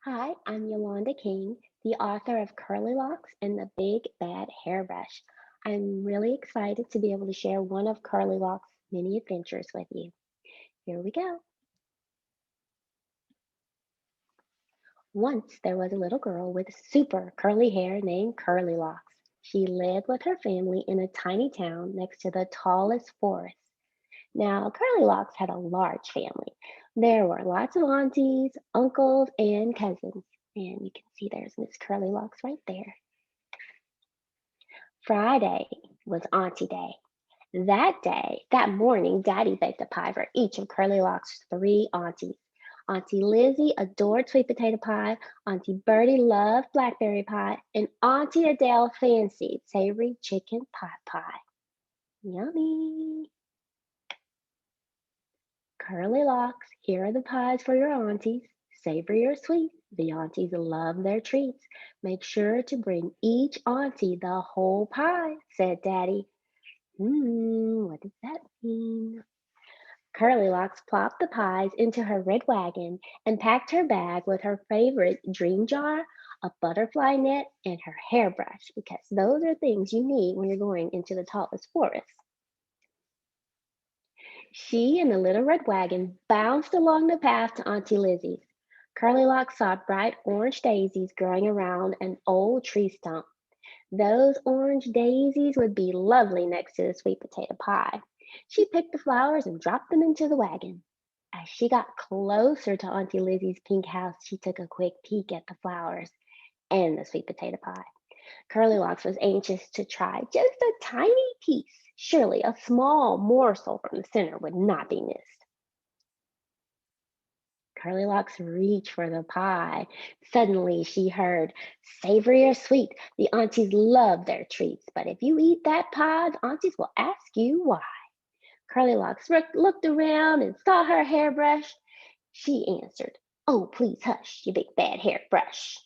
Hi, I'm Yolanda King, the author of Curlilocks and the Big Bad Hairbrush. I'm really excited to be able to share one of Curlilocks' many adventures with you. Here we go. Once there was a little girl with super curly hair named Curlilocks. She lived with her family in a tiny town next to the tallest forest. Now, Curlilocks had a large family. There were lots of aunties, uncles, and cousins. And you can see there's Miss Curlilocks right there. Friday was Auntie Day. That morning, Daddy baked a pie for each of Curly Lock's three aunties. Auntie Lizzie adored sweet potato pie, Auntie Bertie loved blackberry pie, and Auntie Adele fancied savory chicken pot pie. Yummy! Curly Locks, here are the pies for your aunties. Savory or sweet, the aunties love their treats. Make sure to bring each auntie the whole pie, said Daddy. What does that mean? Curlylocks plopped the pies into her red wagon and packed her bag with her favorite dream jar, a butterfly net, and her hairbrush, because those are things you need when you're going into the tallest forest. She and the little red wagon bounced along the path to Auntie Lizzie's. Curlylocks saw bright orange daisies growing around an old tree stump. Those orange daisies would be lovely next to the sweet potato pie. She picked the flowers and dropped them into the wagon. As she got closer to Auntie Lizzie's pink house, she took a quick peek at the flowers and the sweet potato pie. Curlylocks was anxious to try just a tiny piece. Surely a small morsel from the center would not be missed. Curlylocks reached for the pie. Suddenly she heard, "Savory or sweet, the aunties love their treats, but if you eat that pie, the aunties will ask you why." Curlylocks looked around and saw her hairbrush. She answered, "Oh, please hush, you big bad hairbrush."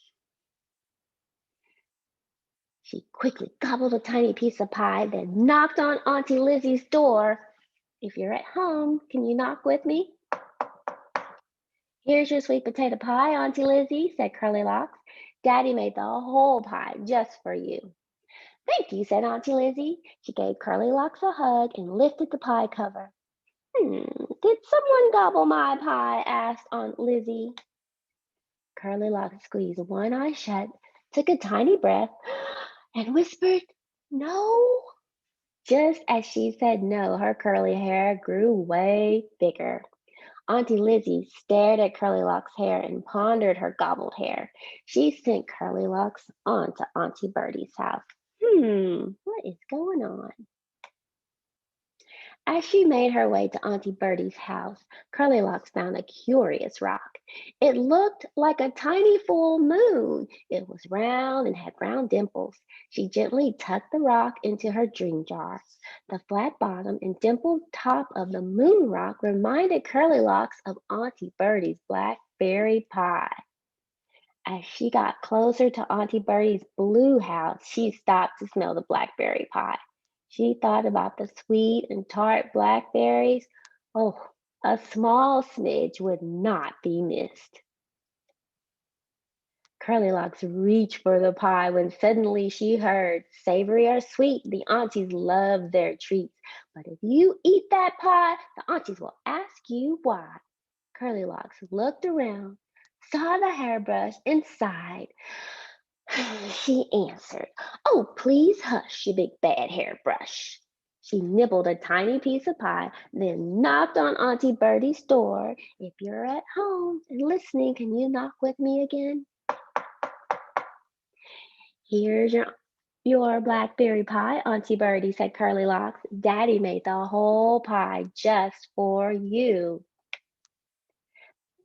She quickly gobbled a tiny piece of pie, then knocked on Auntie Lizzie's door. "If you're at home, can you knock with me?" "Here's your sweet potato pie, Auntie Lizzie," said Curlylocks. "Daddy made the whole pie just for you." "Thank you," said Auntie Lizzie. She gave Curlylocks a hug and lifted the pie cover. Did someone gobble my pie?" asked Aunt Lizzie. Curlylocks squeezed one eye shut, took a tiny breath, and whispered, "No." Just as she said no, her curly hair grew way bigger. Auntie Lizzie stared at Curlylocks' hair and pondered her gobbled hair. She sent Curlylocks on to Auntie Bertie's house. What is going on? As she made her way to Auntie Bertie's house, Curlylocks found a curious rock. It looked like a tiny full moon. It was round and had round dimples. She gently tucked the rock into her dream jar. The flat bottom and dimpled top of the moon rock reminded Curlylocks of Auntie Bertie's blackberry pie. As she got closer to Auntie Bertie's blue house, she stopped to smell the blackberry pie. She thought about the sweet and tart blackberries. Oh, a small smidge would not be missed. Curlylocks reached for the pie when suddenly she heard, "Savory or sweet, the aunties love their treats. But if you eat that pie, the aunties will ask you why." Curlylocks looked around, saw the hairbrush, and sighed. She answered, "Oh, please hush, you big bad hairbrush." She nibbled a tiny piece of pie, then knocked on Auntie Bertie's door. "If you're at home and listening, can you knock with me again?" "Here's your blackberry pie, Auntie Bertie," said Curlylocks. "Daddy made the whole pie just for you."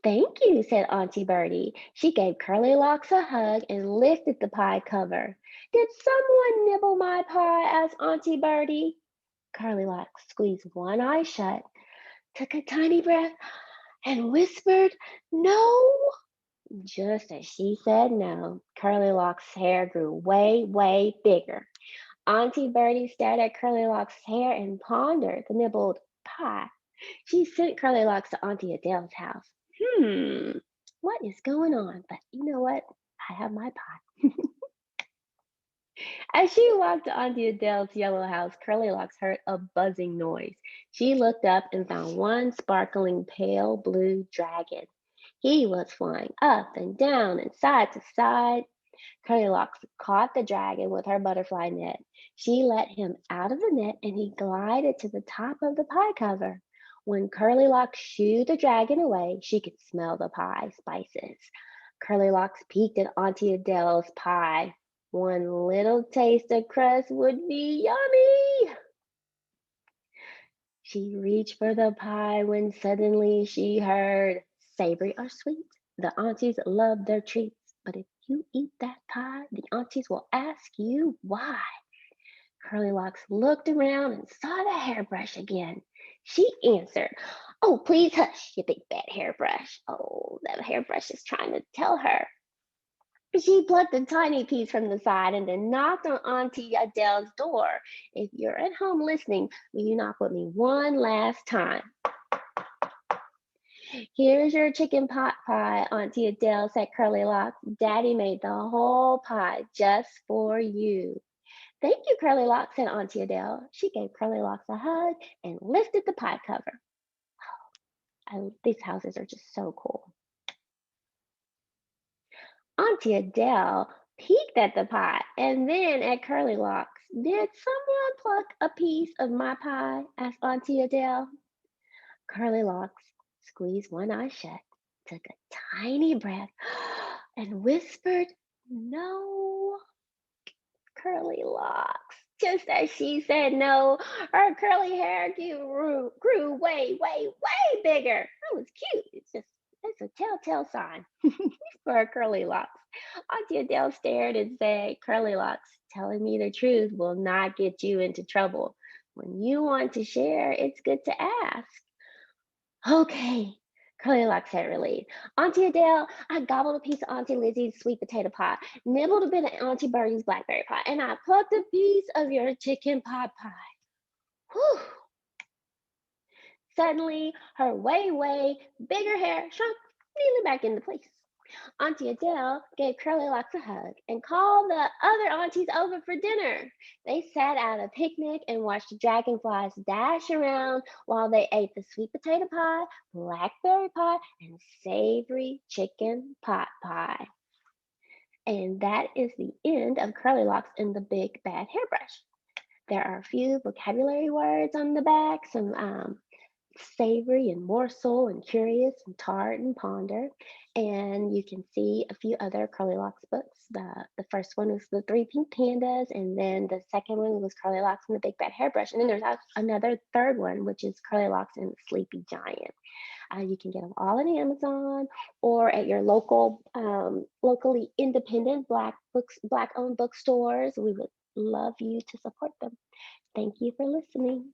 "Thank you," said Auntie Bertie. She gave Curlylocks a hug and lifted the pie cover. "Did someone nibble my pie?" asked Auntie Bertie. Curlylocks squeezed one eye shut, took a tiny breath, and whispered, "No." Just as she said no, Curlylocks' hair grew way, way bigger. Auntie Bertie stared at Curlylocks' hair and pondered the nibbled pie. She sent Curlylocks to Auntie Adele's house. Hmm, what is going on? But you know what? I have my pie. As she walked to Auntie Adele's yellow house, Curlylocks heard a buzzing noise. She looked up and found one sparkling pale blue dragon. He was flying up and down and side to side. Curlylocks caught the dragon with her butterfly net. She let him out of the net and he glided to the top of the pie cover. When Curlylocks shooed the dragon away, she could smell the pie spices. Curlylocks peeked at Auntie Adele's pie. One little taste of crust would be yummy. She reached for the pie when suddenly she heard, "Savory or sweet, the aunties love their treats. But if you eat that pie, the aunties will ask you why." Curlylocks looked around and saw the hairbrush again. She answered, "Oh, please hush, you big bad hairbrush." Oh, the hairbrush is trying to tell her. She plucked a tiny piece from the side and then knocked on Auntie Adele's door. "If you're at home listening, will you knock with me one last time?" "Here's your chicken pot pie," Auntie Adele said, Curlylocks. "Daddy made the whole pie just for you." "Thank you, Curlylocks," said Auntie Adele. She gave Curlylocks a hug and lifted the pie cover. These houses are just so cool. Auntie Adele peeked at the pie and then at Curlylocks. "Did someone pluck a piece of my pie?" asked Auntie Adele. Curlylocks squeezed one eye shut, took a tiny breath, and whispered, "No." Curlylocks. Just as she said no, her curly hair grew way, way, way bigger. That was cute. It's a telltale sign for her Curlylocks. Auntie Adele stared and said, "Curlylocks, telling me the truth will not get you into trouble. When you want to share, it's good to ask." "Okay," Curlylocks said relieved. "Auntie Adele, I gobbled a piece of Auntie Lizzie's sweet potato pie, nibbled a bit of Auntie Birdie's blackberry pie, and I plucked a piece of your chicken pot pie." Whew. Suddenly, her way, way bigger hair shrunk neatly back into place. Auntie Adele gave Curlylocks a hug and called the other aunties over for dinner. They sat at a picnic and watched the dragonflies dash around while they ate the sweet potato pie, blackberry pie, and savory chicken pot pie. And that is the end of Curlylocks and the Big Bad Hairbrush. There are a few vocabulary words on the back, some savory and morsel and curious and tart and ponder. And you can see a few other Curlylocks books. The first one was The Three Pink Pandas, and then the second one was Curlylocks and the Big Bad Hairbrush. And then there's another third one, which is Curlylocks and the Sleepy Giant. You can get them all on Amazon or at your locally independent Black owned bookstores. We would love you to support them. Thank you for listening.